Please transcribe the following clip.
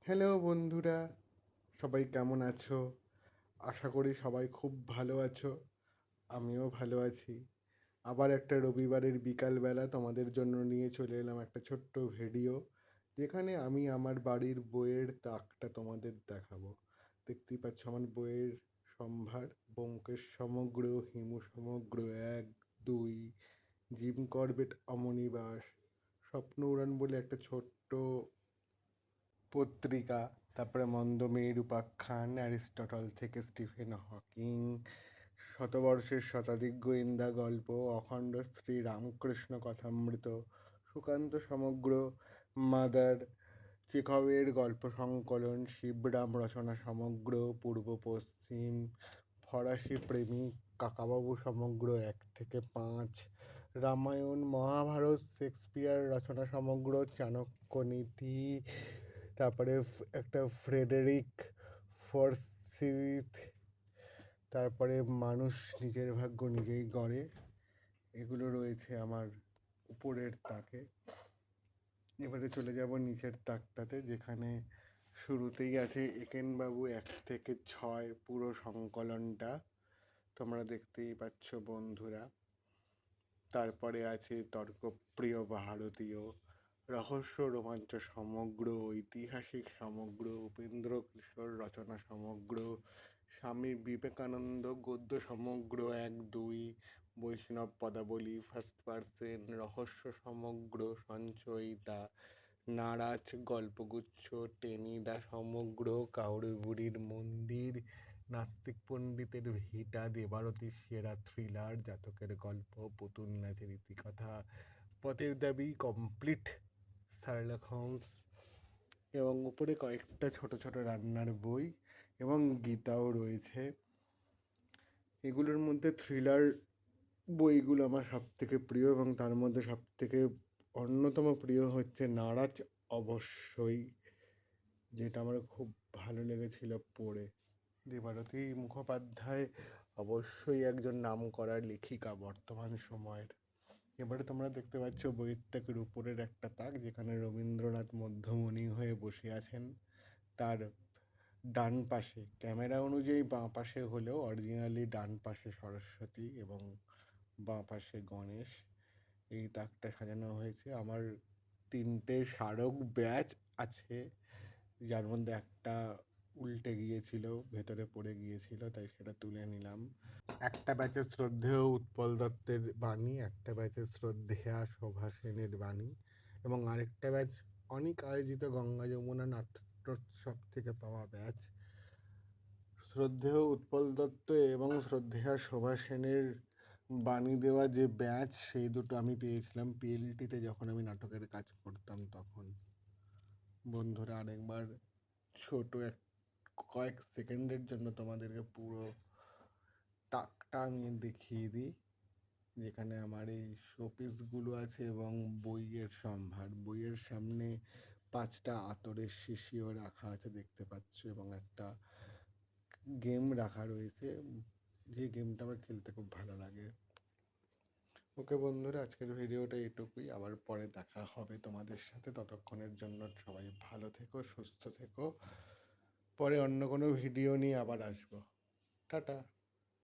Hello বন্ধুরা, সবাই কেমন আছো? আশা করি সবাই খুব ভালো আছো। আমিও ভালো আছি। আবার একটা রবিবারের বিকালবেলা তোমাদের জন্য নিয়ে চলে এলাম একটা ছোট্ট ভিডিও, যেখানে আমি আমার বাড়ির বইয়ের তাকটা তোমাদের দেখাবো। দেখতেই পাচ্ছ আমার বইয়ের সম্ভার: ব্যোমকেশ সমগ্র, হিমু সমগ্র ১, ২, জিম করবেট অমনিবাস, স্বপ্ন উড়ান বলে একটা ছোট্ট পত্রিকা, তারপরে মন্দমের উপাখ্যান, অ্যারিস্টটল থেকে স্টিফেন হকিং, শতবর্ষের শতাধিক গোয়েন্দা গল্প, অখণ্ড শ্রী রামকৃষ্ণ কথামৃত, সুকান্ত সমগ্র, মাদার, চেখভের গল্প সংকলন, শিবরাম রচনা সমগ্র, পূর্ব পশ্চিম, ফরাসি প্রেমিক, কাকাবাবু সমগ্র ১ থেকে ৫, রামায়ণ মহাভারত, শেক্সপিয়ার রচনা সমগ্র, চাণক্য নীতি, তারপরে একটা ফ্রেডেরিক ফরসিথ, তারপরে মানুষ নিজের ভাগ্য নিজেই গড়ে। এগুলো রয়েছে আমার উপরের তাকে। এবারে চলে যাব নিচের তাকটাতে, যেখানে শুরুতেই আছে একেনবাবু ১ থেকে ৬ পুরো সংকলনটা, তোমরা দেখতেই পাচ্ছ বন্ধুরা। তারপরে আছে তর্কপ্রিয় ভারতীয়, রহস্য রোমাঞ্চ সমগ্র, ঐতিহাসিক সমগ্র, উপেন্দ্র কিশোর রচনা সমগ্র, স্বামী বিবেকানন্দ গদ্য সমগ্র ১, ২, বৈষ্ণব পদাবলী, ফার্স্ট পার্সেন, রহস্য সমগ্র, সঞ্চয়িতা, নারাজ গল্পগুচ্ছ, টেনিদা সমগ্র, কাউরে বুড়ির মন্দির, নাস্তিক পণ্ডিতের ভিটা, দেবারতীর সেরা থ্রিলার, জাতকের গল্প, পুতুল নাচের ইতিকথা, পথের দাবি কমপ্লিট, শার্লক হোমস, এবং উপরে কয়েকটা ছোট ছোট রান্নার বই এবং গীতাও রয়েছে। এগুলোর মধ্যে থ্রিলার বইগুলো আমার সবথেকে প্রিয়, এবং তার মধ্যে সবথেকে অন্যতম প্রিয় হচ্ছে নারাজ, অবশ্যই, যেটা আমার খুব ভালো লেগেছিল পড়ে। দেবারতী মুখোপাধ্যায় অবশ্যই একজন নামকরা লেখিকা বর্তমান সময়ের। এবারে তোমরা দেখতে পাচ্ছ বইয়ের তাকের উপরের একটা তাক, যেখানে রবীন্দ্রনাথ মধ্যমণি হয়ে বসে আছেন। তার ডান পাশে, ক্যামেরা অনুযায়ী বাঁ পাশে হলেও অরিজিনালি ডান পাশে সরস্বতী এবং বাঁ পাশে গণেশ। এই তাকটা সাজানো হয়েছে। আমার ৩টে স্মারক ব্যাচ আছে, যার মধ্যে একটা উল্টে গিয়েছিল, ভেতরে পড়ে গিয়েছিল, তাই সেটা তুলে নিলাম। একটা ব্যাচের শ্রদ্ধেয় উৎপল দত্তের বাণী, একটা ব্যাচের শ্রদ্ধেয়া শোভা সেনের বাণী, এবং আরেকটা ব্যাচ অনেক আয়োজিত গঙ্গা যমুনা নাট্যোৎসব থেকে পাওয়া ব্যাচ। শ্রদ্ধেয় উৎপল দত্ত এবং শ্রদ্ধেয়া শোভা সেনের বাণী দেওয়া যে ব্যাচ, সেই দুটো আমি পেয়েছিলাম পিএলটিতে যখন আমি নাটকের কাজ করতাম তখন। বন্ধুরা, আরেকবার ছোট কয়েক সেকেন্ডের জন্য তোমাদেরকে পুরো তাকটা আমি দেখিয়ে দিই, যেখানে আমার এই শোপিসগুলো আছে এবং বইয়ের সম্ভার। বইয়ের সামনে 5টা আতরের শিশিও রাখা আছে, দেখতে পাচ্ছ, এবং একটা গেম রাখা রয়েছে, যে গেমটা আমার খেলতে খুব ভালো লাগে। ওকে বন্ধুরা, আজকের ভিডিওটা এটুকুই। আবার পরে দেখা হবে তোমাদের সাথে। ততক্ষণের জন্য সবাই ভালো থেকো, সুস্থ থেকো। পরে অন্য কোনো ভিডিও নিয়ে আবার আসবো। টাটা।